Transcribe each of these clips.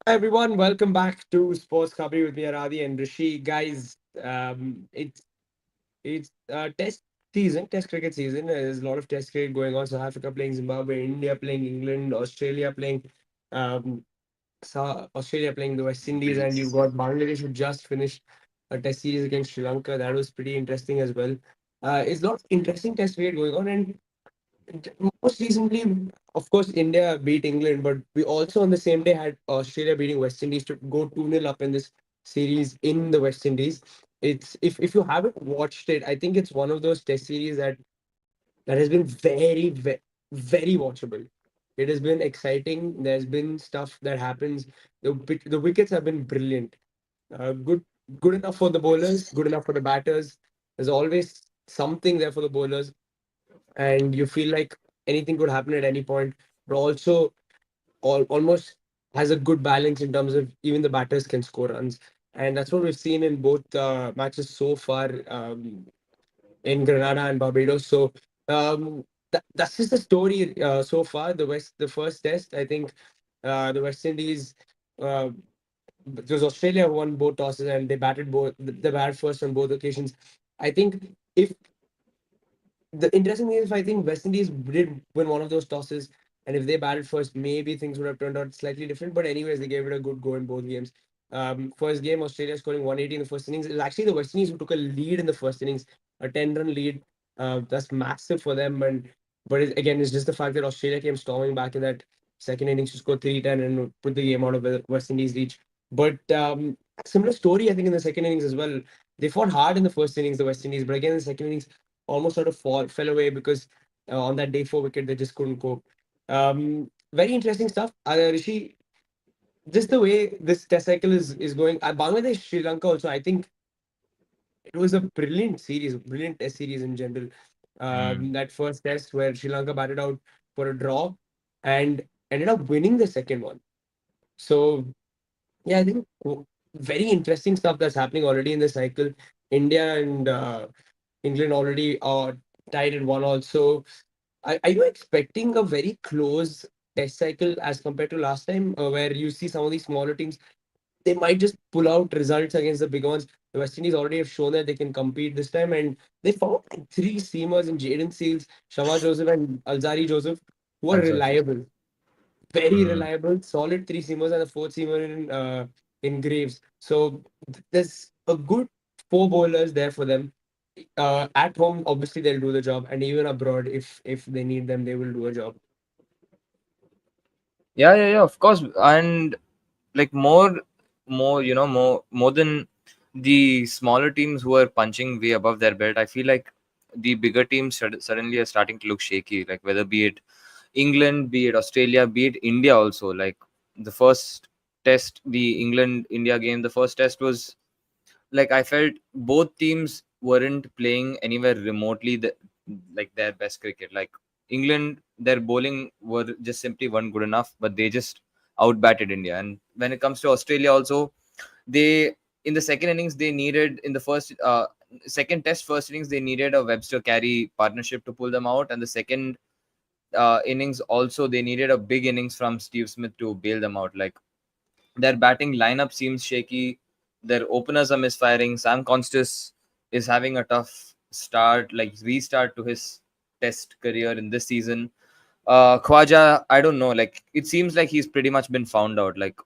Hi everyone, welcome back to Sports Kabri with me, Aradi and Rishi. Guys, it's test season, test cricket season. There's a lot of test cricket going on. South Africa playing Zimbabwe, India playing England, Australia playing um, Australia playing the West Indies, and you've got Bangladesh who just finished a test series against Sri Lanka. That was pretty interesting as well. It's a lot of interesting test cricket going on, and most recently, of course, India beat England, but we also on the same day had Australia beating West Indies to go 2-0 up in this series in the West Indies. It's if you haven't watched it, I think it's one of those test series that has been very watchable. It has been exciting. There's been stuff that happens. The wickets have been brilliant. Good enough for the bowlers, good enough for the batters. There's always something there for the bowlers, and you feel like anything could happen at any point, but also almost has a good balance in terms of even the batters can score runs. And that's what we've seen in both matches so far, in Grenada and Barbados. So that's just the story so far. The first test, I think the West Indies, uh, it was Australia who won both tosses and they batted both. They batted first on both occasions. I think if the interesting thing is, I think West Indies did win one of those tosses, and if they batted first, maybe things would have turned out slightly different. But anyways, they gave it a good go in both games. First game, Australia scoring 180 in the first innings. It was actually the West Indies who took a lead in the first innings, a 10-run lead. That's massive for them. And but again, it's just the fact that Australia came storming back in that second innings to score 310 and put the game out of the West Indies reach. But similar story, I think, in the second innings as well. They fought hard in the first innings, the West Indies, but again in the second innings almost sort of fell away because on that day 4 wicket they just couldn't cope. Very interesting stuff. Rishi, just the way this test cycle is going, Bangladesh, Sri Lanka also, I think it was a brilliant series, brilliant test series in general. Mm. That first test where Sri Lanka batted out for a draw and ended up winning the second one. So yeah, I think very interesting stuff that's happening already in the cycle. India and England already tied at 1 also. Are you expecting a very close test cycle as compared to last time, where you see some of these smaller teams, they might just pull out results against the big ones? The West Indies already have shown that they can compete this time, and they found like three seamers in Jaden Seals, Shava Joseph, and Alzari Joseph, who are Also, reliable, very mm. reliable, solid three seamers, and a fourth seamer in Graves. So there's a good four bowlers there for them. At home, obviously they'll do the job, and even abroad, if they need them, they will do a job. Yeah, of course. And like more, more than the smaller teams who are punching way above their belt. I feel like the bigger teams suddenly are starting to look shaky. Like whether be it England, be it Australia, be it India also. Like the first test, the England India game, the first test was like I felt both teams weren't playing anywhere remotely like their best cricket. Like England, their bowling were just simply weren't good enough, but they just outbatted India. And when it comes to Australia, also they in the second innings they needed in the second test first innings they needed a Webster Carey partnership to pull them out, and the second innings also they needed a big innings from Steve Smith to bail them out. Like their batting lineup seems shaky. Their openers are misfiring. Sam Constas is having a tough start, like restart to his test career in this season. Khwaja, I don't know. Like it seems like he's pretty much been found out. Like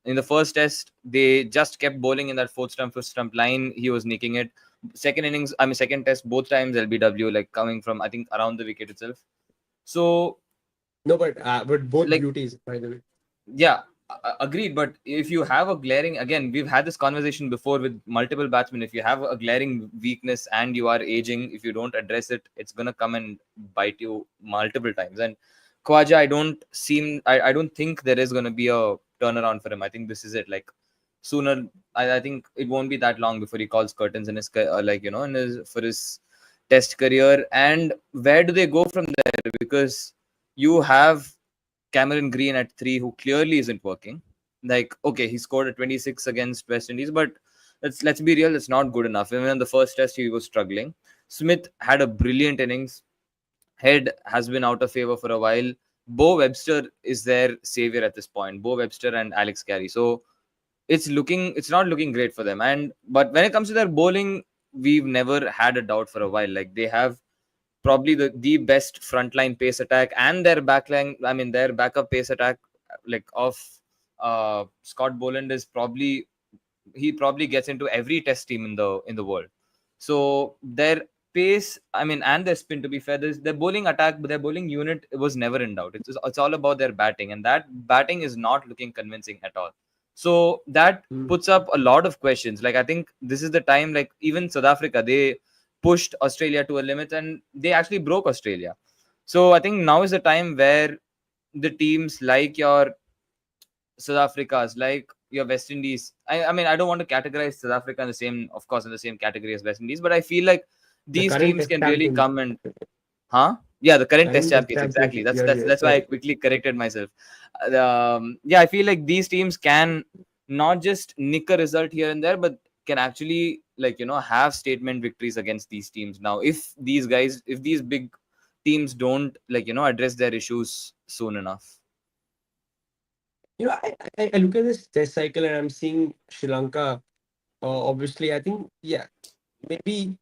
in the first test, they just kept bowling in that fourth stump, fifth stump line. He was nicking it. Second innings, I mean, second test, both times LBW, like coming from I think around the wicket itself. So No, but both like beauties, by the way. yeah, agreed. But if you have a glaring, again, we've had this conversation before with multiple batsmen. If you have a glaring weakness and you are aging, if you don't address it, it's gonna come and bite you multiple times. And Khwaja, I don't think there is gonna be a turnaround for him. I think this is it. Like sooner, I think it won't be that long before he calls curtains in his like in his for his test career. And where do they go from there? Because you have Cameron Green at 3, who clearly isn't working. Like, okay, he scored a 26 against West Indies, but let's be real, it's not good enough. Even in the first test, he was struggling. Smith had a brilliant innings. Head has been out of favor for a while. Bo Webster is their savior at this point. Bo Webster and Alex Carey. So it's not looking great for them. And but when it comes to their bowling, we've never had a doubt for a while. Like they have probably the best frontline pace attack, and their backline, I mean their backup pace attack, like of Scott Boland is probably, he probably gets into every test team in the world. So their pace, I mean, and their spin, to be fair, their bowling attack, their bowling unit was never in doubt. It's all about their batting, and that batting is not looking convincing at all. So that Mm. puts up a lot of questions. Like I think this is the time, like even South Africa, they pushed Australia to a limit and they actually broke Australia. So I think now is the time where the teams like your South Africa's, like your West Indies. I mean, I don't want to categorize South Africa in the same, of course, in the same category as West Indies, but I feel like The these current teams test can really champions. come and, huh? Yeah, the current test Current test champions, champions. exactly. That's Yeah, that's yes, that's why I right. quickly corrected myself. Yeah, I feel like these teams can not just nick a result here and there, but can actually, like, have statement victories against these teams. Now, if these guys, if these big teams don't, like, address their issues soon enough. I look at this test cycle and I'm seeing Sri Lanka. Obviously, I think, yeah, maybe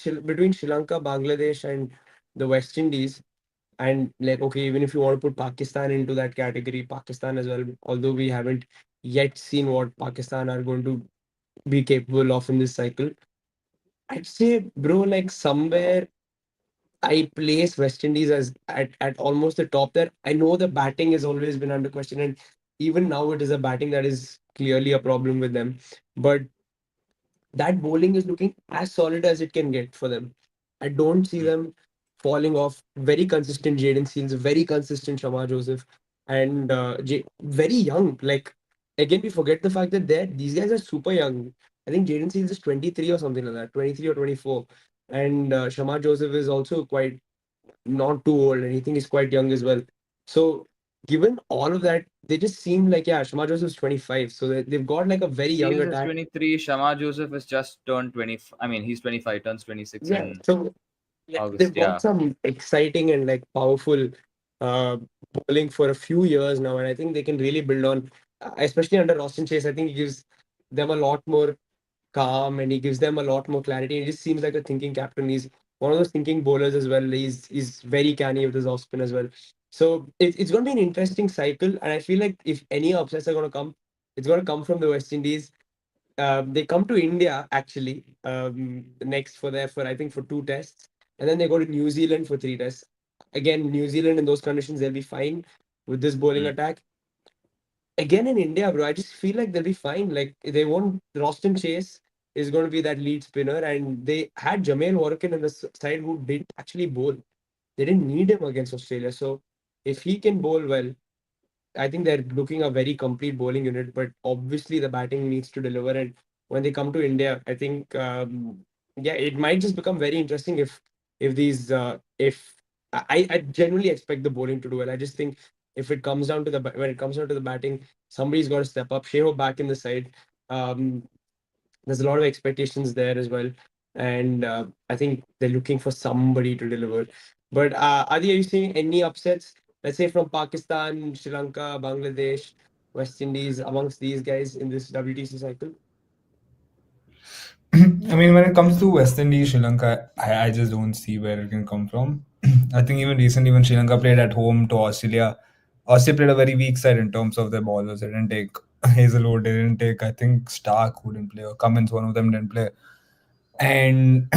between Sri Lanka, Bangladesh, and the West Indies, and like, okay, even if you want to put Pakistan into that category, Pakistan as well, although we haven't yet seen what Pakistan are going to be capable of in this cycle, I'd say, bro, like somewhere I place West Indies as at almost the top there. I know the batting has always been under question, and even now it is a batting that is clearly a problem with them. But that bowling is looking as solid as it can get for them. I don't see them falling off. Very consistent Jaden Seals, very consistent Shama Joseph, and very young. Like again, we forget the fact that these guys are super young. I think Jaden Seals is 23 or something like that, 23 or 24, and Shama Joseph is also quite not too old, and he think he's quite young as well. So given all of that, they just seem like, yeah, Shama Joseph is 25, so they've got like a very young Seals is attack. 23. Shama Joseph has just turned 20. I mean, he's 25, turns 26 Yeah, in so yeah, they've August. got Yeah. some exciting and like powerful uh, bowling for a few years now, and I think they can really build on, especially under Austin Chase. I think he gives them a lot more calm and he gives them a lot more clarity. He just seems like a thinking captain. He's one of those thinking bowlers as well. He's very canny with his off spin as well. So it's going to be an interesting cycle, and I feel like if any upsets are going to come, it's going to come from the West Indies. They come to India actually next for I think for 2 tests, and then they go to New Zealand for 3 tests. Again, New Zealand in those conditions they'll be fine with this bowling Mm. attack. Again in India, bro, I just feel like they'll be fine. Like they won't. Roston Chase is going to be that lead spinner, and they had Jamel Warkin on the side who didn't actually bowl. They didn't need him against Australia. So if he can bowl well, I think they're looking a very complete bowling unit, but obviously the batting needs to deliver. And when they come to India, I think yeah, it might just become very interesting if these if I genuinely expect the bowling to do well. I just think if it comes down to when it comes down to the batting, somebody's got to step up. Sheho back in the side. Um, there's a lot of expectations there as well, and I think they're looking for somebody to deliver. But Adi, are you seeing any upsets? Let's say from Pakistan, Sri Lanka, Bangladesh, West Indies, amongst these guys in this WTC cycle? I mean, when it comes to West Indies, Sri Lanka, I just don't see where it can come from. I think even recently when Sri Lanka played at home to Australia, Australia played a very weak side in terms of their bowlers. They didn't take Hazelwood, they didn't take, I think, Stark, who didn't play, or Cummins, one of them didn't play. And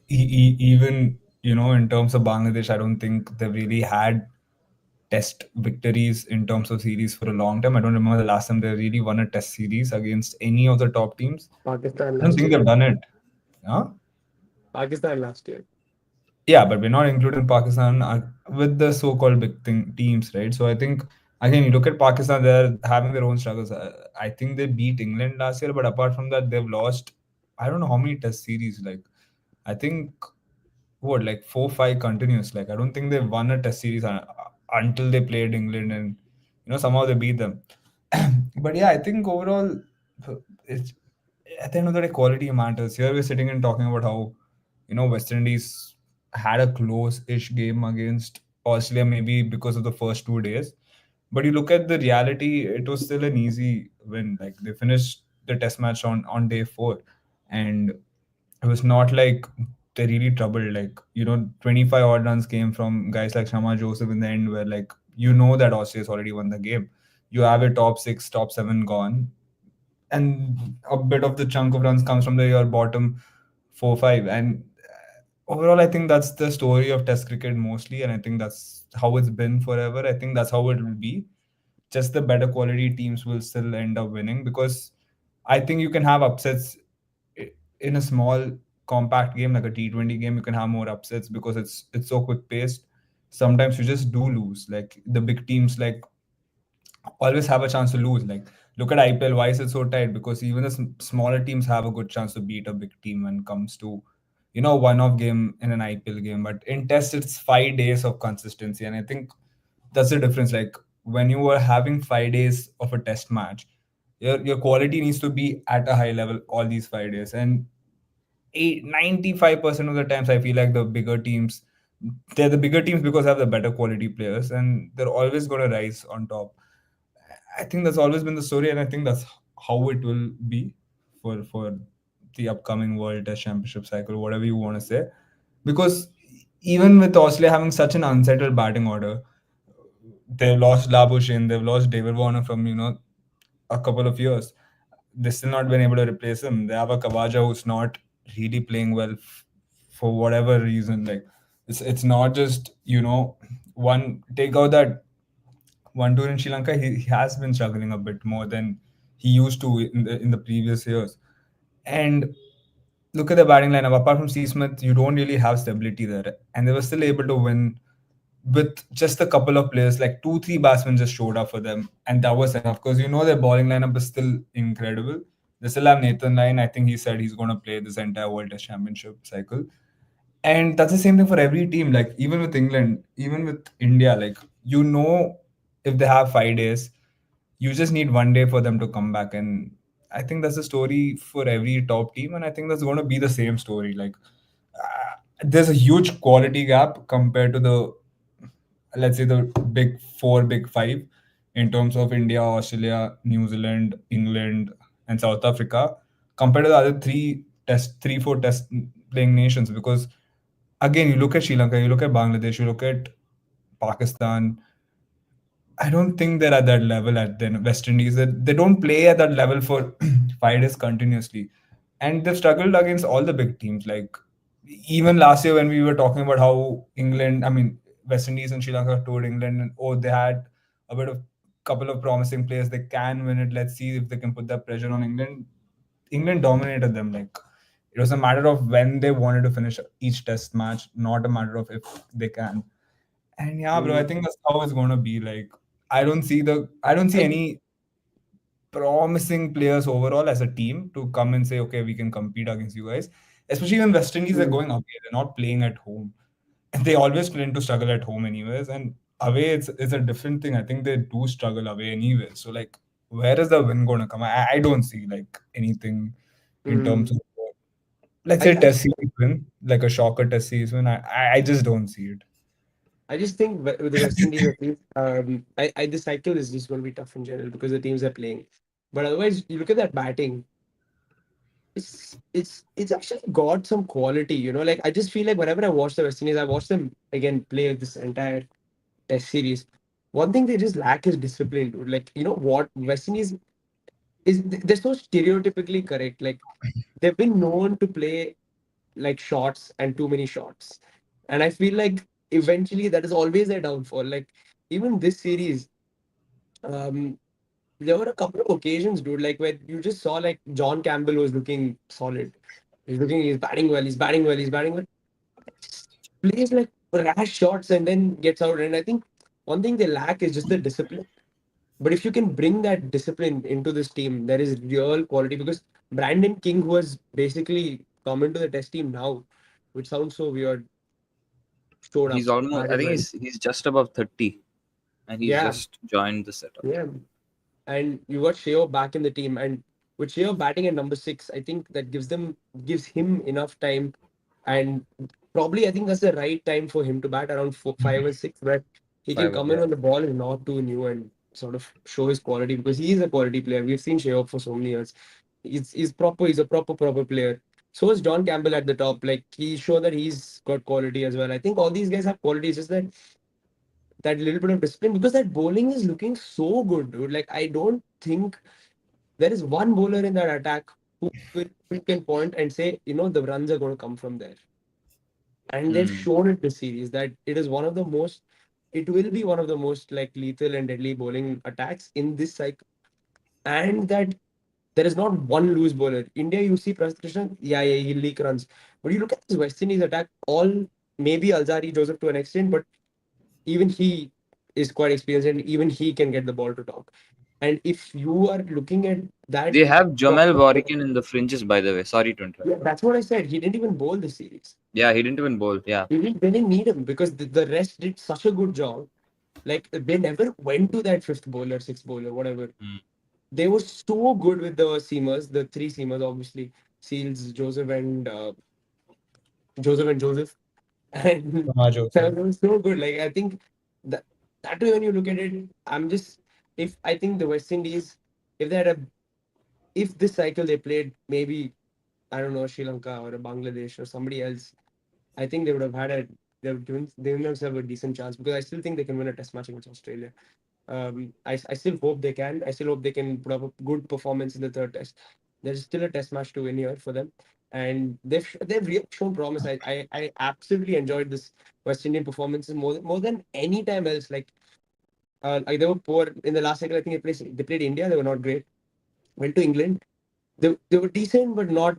even, in terms of Bangladesh, I don't think they've really had test victories in terms of series for a long time. I don't remember the last time they really won a test series against any of the top teams. Pakistan I don't last think year. they've done it. Huh? Pakistan last year. Yeah, but we're not including Pakistan with the so-called big teams, right? So I think again, you look at Pakistan; they're having their own struggles. I think they beat England last year, but apart from that, they've lost. I don't know how many Test series. Like, I think what, like 4, 5 continuous. Like, I don't think they won a Test series until they played England, and somehow they beat them. But yeah, I think overall, it's at the end of the day, quality matters. Here we're sitting and talking about how West Indies had a close-ish game against Australia maybe because of the first 2 days. But you look at the reality, it was still an easy win. Like they finished the test match on day 4, and it was not like they really troubled. Like 25 odd runs came from guys like Shama Joseph in the end, where like that Australia's already won the game. You have a top 6, top 7 gone, and a bit of the chunk of runs comes from your bottom 4 5. And overall, I think that's the story of Test cricket mostly, and I think that's how it's been forever. I think that's how it will be. Just the better quality teams will still end up winning, because I think you can have upsets in a small compact game like a T20 game. You can have more upsets because it's so quick paced. Sometimes you just do lose. Like the big teams like always have a chance to lose. Like look at IPL. Why is it so tight? Because even the smaller teams have a good chance to beat a big team when it comes to one-off game in an IPL game. But in Test, it's 5 days of consistency, and I think that's the difference. Like when you are having 5 days of a Test match, your quality needs to be at a high level all these 5 days. And 95% of the times, I feel like they're the bigger teams because they have the better quality players, and they're always going to rise on top. I think that's always been the story, and I think that's how it will be for the upcoming World Test Championship cycle, whatever you want to say. Because even with Australia having such an unsettled batting order, they've lost Labuschagne, they've lost David Warner from a couple of years. They've still not been able to replace him. They have a Kavaja who's not really playing well for whatever reason. Like it's not just one take out that one tour in Sri Lanka. He has been struggling a bit more than he used to in the previous years. And look at the batting lineup. Apart from C. Smith, you don't really have stability there, and they were still able to win with just a couple of players. Like 2, 3 batsmen just showed up for them, and that was enough. Because their bowling lineup is still incredible. They still have Nathan Lyon. I think he said he's going to play this entire World Test Championship cycle. And that's the same thing for every team. Like even with England, even with India, like if they have 5 days, you just need one day for them to come back. And I think that's the story for every top team, and I think that's going to be the same story. Like there's a huge quality gap compared to the, let's say, the big four, big five, in terms of India, Australia, New Zealand, England, and South Africa, compared to the other three, four test playing nations. Because again, you look at Sri Lanka, you look at Bangladesh, you look at Pakistan. I don't think they're at that level at the West Indies. They don't play at that level for 5 days continuously. And they've struggled against all the big teams. Like even last year when we were talking about how West Indies and Sri Lanka toured England, and they had a bit of couple of promising players. They can win it. Let's see if they can put that pressure on England. England dominated them. Like it was a matter of when they wanted to finish each test match, not a matter of if they can. And yeah, bro, I Mm. think that's how it's gonna be. Like I don't see I any promising players overall as a team to come and say, okay, we can compete against you guys. Especially when West Indies are mm, going away, they're not playing at home. And they always tend to struggle at home anyways. And away it's a different thing. I think they do struggle away anyway. So like where is the win gonna come? I don't see like anything in terms mm. of, let's I, say, I test series win, like a shocker test series win. I just don't see it. I just think with the West Indies at least, this cycle is just going to be tough in general because the teams are playing. But otherwise, you look at that batting. It's actually got some quality. Like I just feel like whenever I watch the West Indies, I watch them again play this entire Test series. One thing they just lack is discipline, dude. Like what West Indies is, they're so stereotypically correct. Like they've been known to play like shots and too many shots, and I feel like eventually that is always their downfall. Like even this series, um, there were a couple of occasions, dude, like where you just saw like John Campbell was looking solid. He's batting well, he's batting well, he's batting well. Just plays like rash shots and then gets out. And I think one thing they lack is just the discipline. But if you can bring that discipline into this team, there is real quality because Brandon King, who has basically come into the test team now, which sounds so weird, showed up, He's almost. I batted think well. he's just above 30, and he's Yeah, just joined the setup. yeah. And you got Sheo back in the team, and with Sheo batting at number 6, I think that gives him enough time. And probably I think that's the right time for him to bat around 5 or 6, where he can 5. come in Yeah. when the ball is not too new and sort of show his quality, because he is a quality player. We've seen Shea for so many years. He's proper. He's a proper player. So is John Campbell at the top. Like, he showed that he's got quality as well. I think all these guys have quality. It's just that little bit of discipline, because that bowling is looking so good, dude. Like, I don't think there is one bowler in that attack who can point and say, the runs are going to come from there. And they've Mm. shown it this series that it will be one of the most like lethal and deadly bowling attacks in this cycle, and that there is not one loose bowler. India, you see Prasidh Krishna, yeah, he'll leak runs, but you look at this West Indies attack, all maybe Alzari Joseph to an extent, but even he is quite experienced and even he can get the ball to talk. And if you are looking at that They have Jamel proper, Warrican in the fringes, by the way. Sorry to interrupt. yeah, that's what I said. He didn't even bowl this series. Yeah, he didn't even bowl. Yeah. They didn't need him because the rest did such a good job. Like, they never went to that fifth bowler, sixth bowler, whatever. Mm. They were so good with the seamers, the three seamers, obviously, Seals, Joseph and Joseph, and Samaj also. that was so good. Like, I think that that way when you look at it, if I think the West Indies, if they had a if this cycle they played maybe, I don't know, Sri Lanka or a Bangladesh or somebody else, I think they would have given themselves a decent chance, because I still think they can win a test match against Australia. I still hope they can. I still hope they can put up a good performance in the third test. There's still a test match to win here for them, and they've really shown promise. I absolutely enjoyed this West Indian performances more than any time else. Like they were poor in the last cycle. I think they played India. They were not great. Went to England. They were decent, but not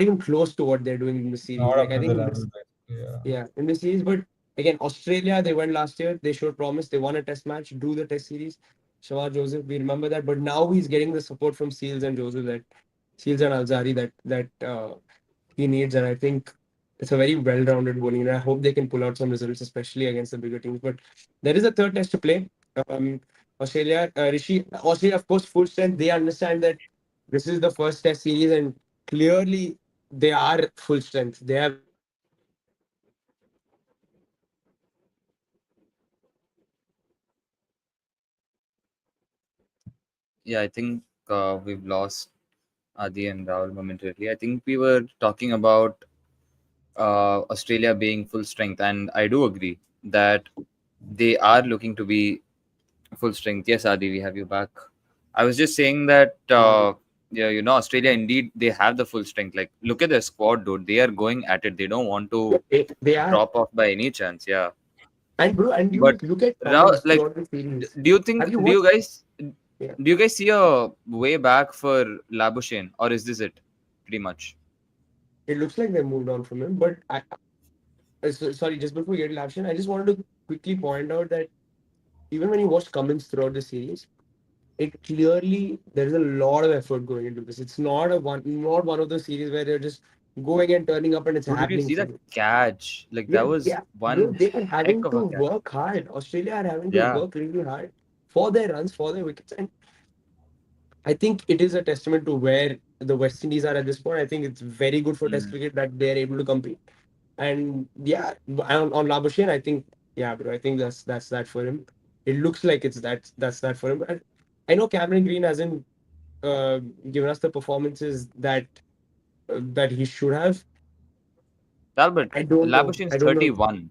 even close to what they're doing in the series. Not Like, up I to the think level, basically. Yeah. yeah, in the series. But again, Australia, they went last year. They showed promise. They won a test match, drew the test series. Shawar Joseph, we remember that. But now he's getting the support from Seals and Alzari that he needs. And I think it's a very well-rounded bowling. And I hope they can pull out some results, especially against the bigger teams. But there is a third test to play. Australia, of course, full strength. They understand that this is the first test series, and clearly they are full strength. They have everything to win this series. And Yeah, I think we've lost Adi and Rahul momentarily. I think we were talking about Australia being full strength, and I do agree that they are looking to be full strength. Yes, Adi, we have you back. I was just saying that, yeah, Australia indeed they have the full strength. Like, look at their squad, dude. They are going at it. They don't want to they are. drop off by any chance. Yeah, And bro, and you but look at Rahul, Cummins like, throughout the series. do you think? Have you Do you watched? guys? Yeah, Do you guys see a way back for Labuschagne, or is this it? Pretty much. it looks like they moved on from him. But sorry, just before we get to action, I just wanted to quickly point out that even when you watch Cummins throughout the series, it clearly there is a lot of effort going into this. It's not one of those series where they're just going and turning up and it's Dude, did you happening see for that you. catch? Like, that Yeah, was yeah, bro, one they are heck having of to a catch. work hard. Australia are having to Yeah. work really hard for their runs, for their wickets, and I think it is a testament to where the West Indies are at this point. I think it's very good for Test Mm. cricket that they're able to compete. And yeah, on Labuschagne, I think, yeah, bro, I think that's that for him. It looks like that's that for him. And I know Cameron Green hasn't uh, given us the performances that he should have. Talbot, I don't know. Labuschagne is I don't know. 31.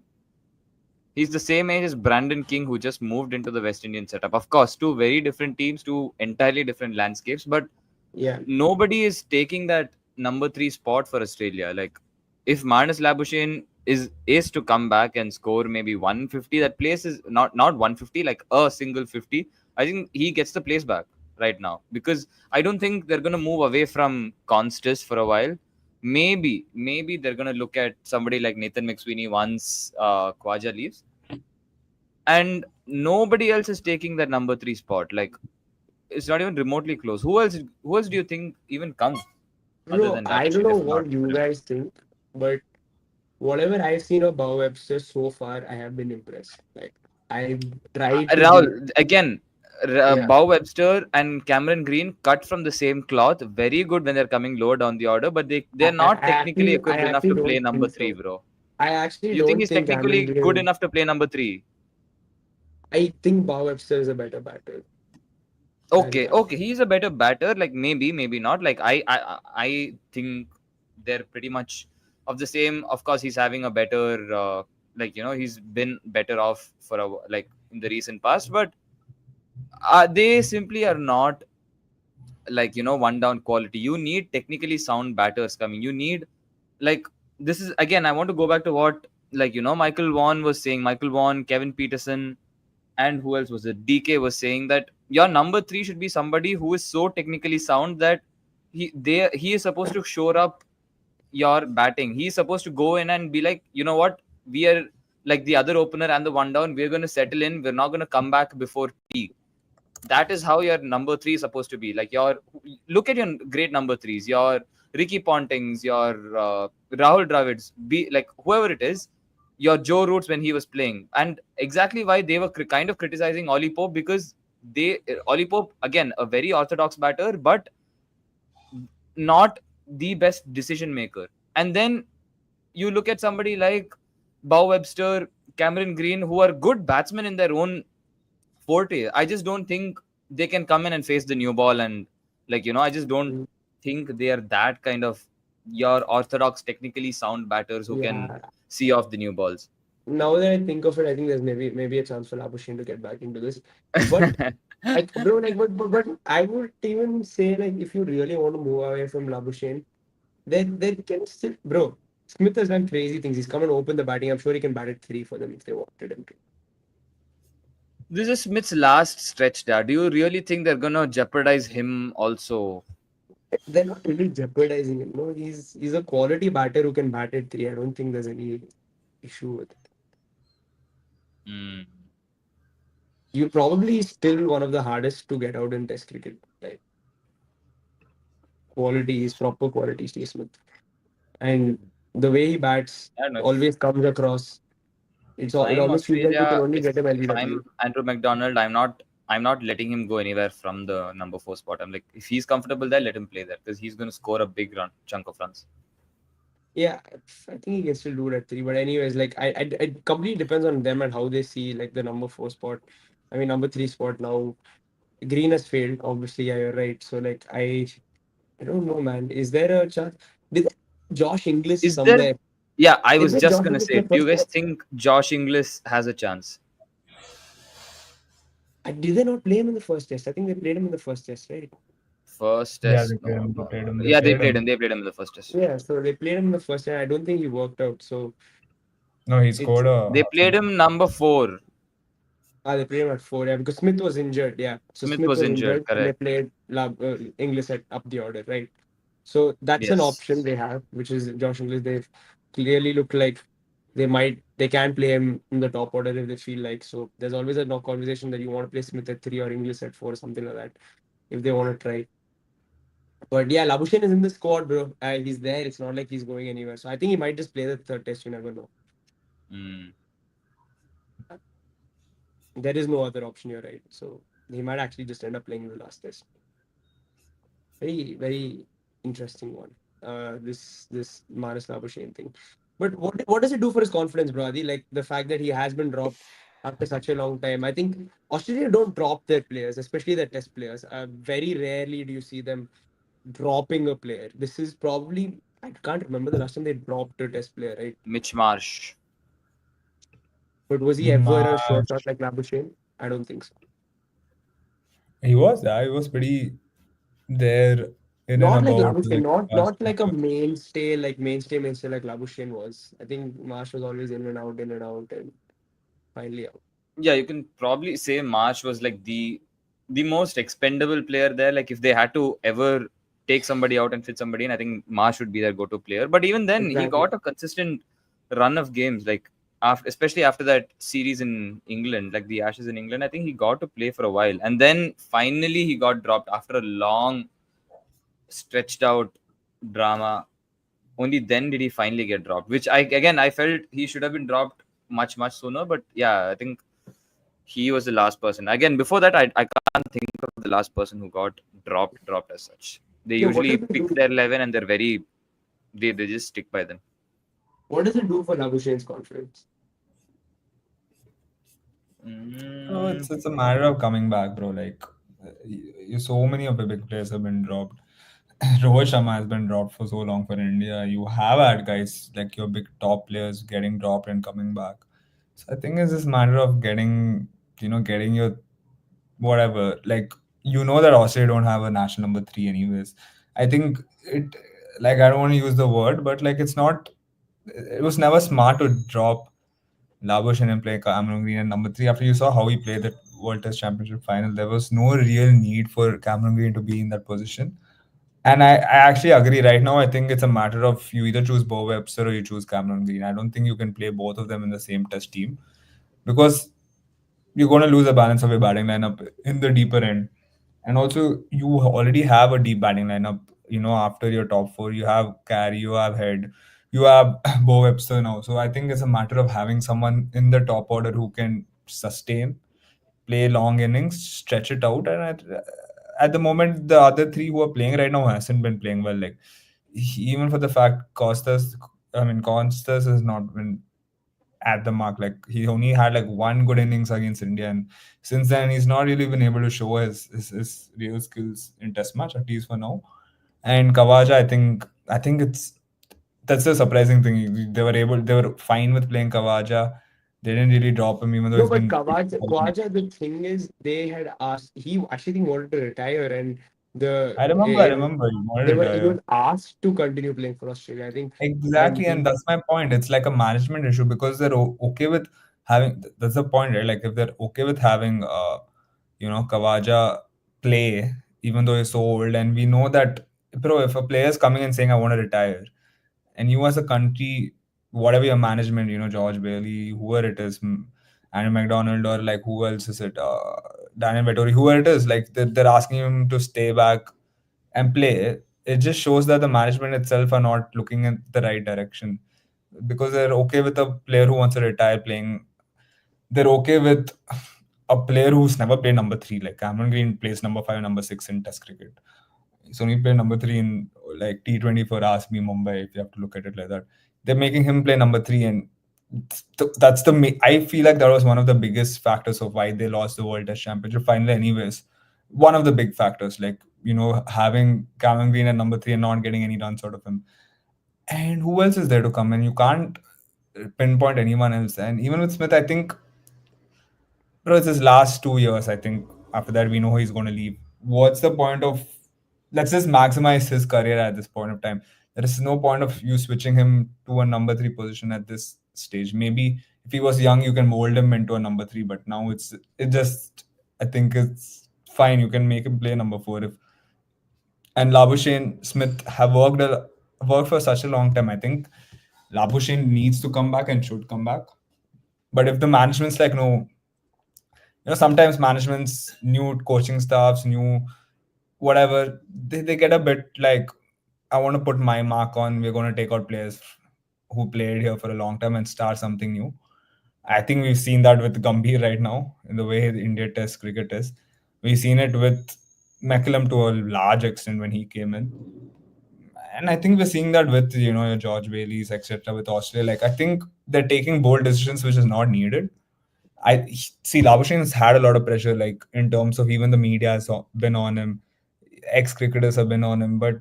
He's the same age as Brandon King, who just moved into the West Indian setup. Of course, two very different teams, two entirely different landscapes, but Yeah, nobody is taking that number 3 spot for Australia. Like, if Marnus Labuschagne is to come back and score maybe 150, that place is not 150, like a single 50. I think he gets the place back right now, because I don't think they're gonna move away from Constis for a while. Maybe they're gonna look at somebody like Nathan McSweeney once Khwaja leaves, and nobody else is taking that number 3 spot. Like, it's not even remotely close. Who else do you think even comes other bro. than I don't Labuschagne, know if not what you him? guys think, but whatever I've seen of Bow Webster so far, I have been impressed. Like, I tried to give. Rahul, again, Yeah, Bow Webster and Cameron Green cut from the same cloth. Very good when they're coming lower down the order, but they're not technically I equipped enough actually to play don't number think 3, so. bro. I actually You think don't he's think Cameron technically good Green. enough to play number three? I think Bob Webster is a better batter than Okay, Cameron. okay, he's a better batter. Like maybe, maybe not. Like I think they're pretty much of the same. Of course, he's having a better, like he's been better off for like in the recent past, but they simply are not like one down quality. You need technically sound batters coming. You need like this is again. I want to go back to what like Michael Vaughan was saying. Michael Vaughan, Kevin Peterson, and who else was it? DK was saying that your number three should be somebody who is so technically sound that he is supposed to shore up your batting. He's supposed to go in and be like, you know what, we are like the other opener and the one down. We're going to settle in. We're not going to come back before tea. That is how your number three is supposed to be. Like your look at your great number threes, your Ricky Pontings, your Rahul Dravids, be like whoever it is, your Joe Roots when he was playing, and exactly why they were kind of criticizing Ollie Pope because Ollie Pope again a very orthodox batter, but not the best decision maker. And then you look at somebody like Bow Webster, Cameron Green, who are good batsmen in their own forte. I just don't think they can come in and face the new ball and like I just don't Mm, think they are that kind of your orthodox technically sound batters who can yeah. see off the new balls. Now that I think of it, I think there's maybe a chance for Labuschagne to get back into this. But like bro, like but I would even say like if you really want to move away from Labuschagne, then can still bro. Smith has done crazy things. He's come and opened the batting. I'm sure he can bat at three for them if they wanted him to. This is Smith's last stretch there. Do you really think they're gonna jeopardize him also? They're not really jeopardizing him. No, he's a quality batter who can bat at three. I don't think there's any issue with it. Mm. You're probably still one of the hardest to get out in Test cricket. Like quality is proper quality, Steve Smith, and the way he bats I don't know. always comes across. If It I'm almost feels like you can Australia, only get him if I'm LBW. Andrew McDonald, I'm not letting him go anywhere from the number four spot. I'm like, if he's comfortable there, let him play there because he's going to score a big chunk of runs. Yeah, I think he can still do it at three. But anyways, like it completely depends on them and how they see like the number four spot. I mean, number three spot now. Green has failed. Obviously, yeah, you're right. So like I don't know, man. Is there a chance? Did Josh Inglis Is there? somewhere? Yeah, I Is was there just Josh gonna Inglis in say, the do you first guys test? think Josh Inglis has a chance? Did they not play him in the first test? I think they played him in the first test, right? First Yeah, test, they played no, him. They no. played him. They Yeah, they played played him. him. They played him in the first test. Yeah, so they played him in the first test. I don't think he worked out. So No, he it's scored a They half played century. him number four. they played him at four, yeah, because Smith was injured. Yeah, so Smith Smith was was injured. injured and they Correct. played English at up the order, right? So that's an option Yes. they have, which is Josh Inglis. They've clearly looked like they can play him in the top order if they feel like. So there's always a no conversation that you want to play Smith at three or Inglis at four or something like that if they want to try. But yeah, Labuschagne is in the squad, bro. He's there. It's not like he's going anywhere. So I think he might just play the third test. You never know. Mm. There is no other option. You're right. So he might actually just end up playing the last test. Very, very interesting one. This Manas Labuschagne thing. But what does it do for his confidence, bro? Adi? Like the fact that he has been dropped after such a long time. I think Australia don't drop their players, especially their test players. Very rarely do you see them dropping a player. This is probably I can't remember the last time they dropped a test player, right? Mitch Marsh. But was he ever a sure shot March. like Labuschagne? I don't think so. He was, yeah, he was pretty there in and Not like about Labuschagne, like not last like a year. mainstay like Labuschagne was. I think Marsh was always in and out, and finally out. Yeah, you can probably say Marsh was like the most expendable player there. Like if they had to ever take somebody out and fit somebody in, I think Marsh would be their go-to player. But even then, he Exactly. got a consistent run of games. Like after, especially after that series in England, like the Ashes in England, I think he got to play for a while, and then finally he got dropped after a long, stretched out drama. Only then did he finally get dropped, which I felt he should have been dropped much sooner. But yeah, I think he was the last person. Again, before that, I can't think of the last person who got dropped as such. They Yeah, what usually did they pick do? their 11 and they just stick by them. What does it do for Labuschagn's confidence? Oh, Mm, it's a matter of coming back, bro. Like, so many of the big players have been dropped. Rohit Sharma has been dropped for so long for India. You have had guys like your big top players getting dropped and coming back. So I think it's this matter of getting your whatever. Like, that Australia don't have a national number three, anyways. I think it, like, I don't want to use the word, but like, it's not. It was never smart to drop Labuschagne and play Cameron Green at number three. After you saw how he played that World Test Championship final, there was no real need for Cameron Green to be in that position. And I actually agree. Right now, I think it's a matter of you either choose Bo Webster or you choose Cameron Green. I don't think you can play both of them in the same test team because you're going to lose a balance of your batting lineup in the deeper end. And also, you already have a deep batting lineup. After your top four, you have Carey, you have Head, you have Bo Webster now. So I think it's a matter of having someone in the top order who can sustain, play long innings, stretch it out. And at the moment, the other three who are playing right now hasn't been playing well. Like, even for the fact Costas has not been at the mark. Like, he only had like one good innings against India, and since then he's not really been able to show his real skills in Test match, at least for now. And Kawaja, I think that's the surprising thing. They were fine with playing Kawaja. They didn't really drop him, even though No, he's but been. Kawaja, the thing is, they had asked. He actually think wanted to retire, and the I remember you they wanted to were he retire. was asked to continue playing for Australia. I think, and Exactly, and he that's my point. It's like a management issue because they're okay with having. That's the point, right? Like, if they're okay with having, Kawaja play, even though he's so old, and we know that, bro, if a player is coming and saying I want to retire, and you as a country, whatever your management, George Bailey, whoever it is, Andrew McDonald, or like who else is it, Daniel Vettori, whoever it is, like they're asking him to stay back and play. It just shows that the management itself are not looking in the right direction because they're okay with a player who wants to retire playing. They're okay with a player who's never played number three. Like Cameron Green plays number five, number six in Test cricket. He's only played number three in like T20 for Ask Me Mumbai. If you have to look at it like that, they're making him play number three, and I feel like that was one of the biggest factors of why they lost the World Test Championship finally. Anyways, one of the big factors, like having Cameron Green at number three and not getting any runs out of him. And who else is there to come in? You can't pinpoint anyone else. And even with Smith, I think, bro, it's his last 2 years. I think after that, we know he's going to leave. What's the point of? Let's just maximize his career at this point of time. There is no point of you switching him to a number three position at this stage. Maybe if he was young, you can mold him into a number three. But now it just, I think it's fine. You can make him play number four if. And Labuschagne Smith have worked for such a long time. I think Labuschagne needs to come back and should come back. But if the management's like, no, sometimes managements, new coaching staffs, new whatever, they get a bit like, I want to put my mark on, we're going to take out players who played here for a long time and start something new. I think we've seen that with Gambhir right now in the way the India Test cricket is. We've seen it with McCallum to a large extent when he came in. And I think we're seeing that with your George Baileys, etc. with Australia. Like, I think they're taking bold decisions which is not needed. I see Labuschagne has had a lot of pressure, like in terms of even the media has been on him, ex cricketers have been on him, but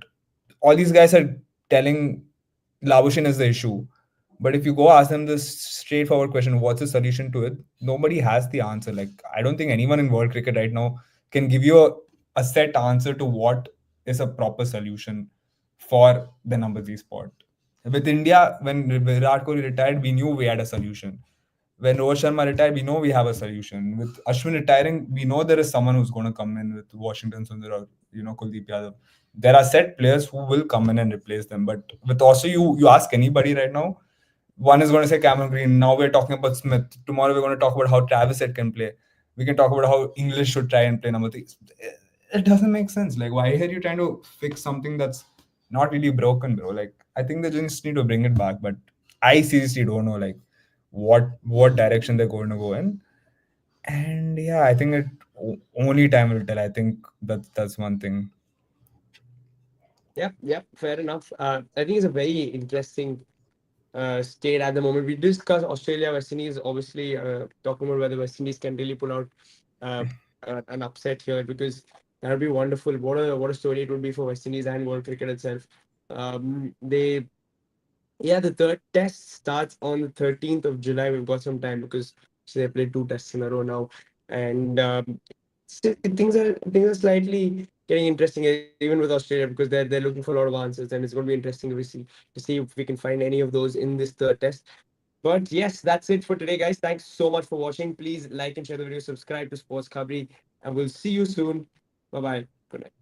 all these guys are telling Labuschagne is the issue. But if you go ask them this straightforward question, what's the solution to it? Nobody has the answer. Like, I don't think anyone in world cricket right now can give you a set answer to what is a proper solution for the number three spot. With India, when Virat Kohli retired, we knew we had a solution. When Rohit Sharma retired, we know we have a solution. With Ashwin retiring, we know there is someone who's going to come in with Washington Sundar or Kuldeep Yadav. There are set players who will come in and replace them. But with also you ask anybody right now, one is going to say Cameron Green. Now we're talking about Smith. Tomorrow we're going to talk about how Travis Head can play. We can talk about how English should try and play number three. It doesn't make sense. Like, why are you trying to fix something that's not really broken, bro? Like, I think they just need to bring it back. But I seriously don't know, like, what direction they're going to go in. And yeah, I think only time will tell. I think that's one thing. Yep, yep, fair enough. I think it's a very interesting state at the moment. We discussed Australia, West Indies, obviously talking about whether West Indies can really pull out uh, an upset here, because that would be wonderful. What a story it would be for West Indies and world cricket itself. They Yeah, the third test starts on the 13th of July. We've got some time because so they played two tests in a row now, and things are slightly getting interesting even with Australia, because they're looking for a lot of answers, and it's going to be interesting to see if we can find any of those in this third test. But yes, that's it for today, guys. Thanks so much for watching. Please like and share the video, subscribe to Sports Khabri, and we'll see you soon. Bye bye. Good night.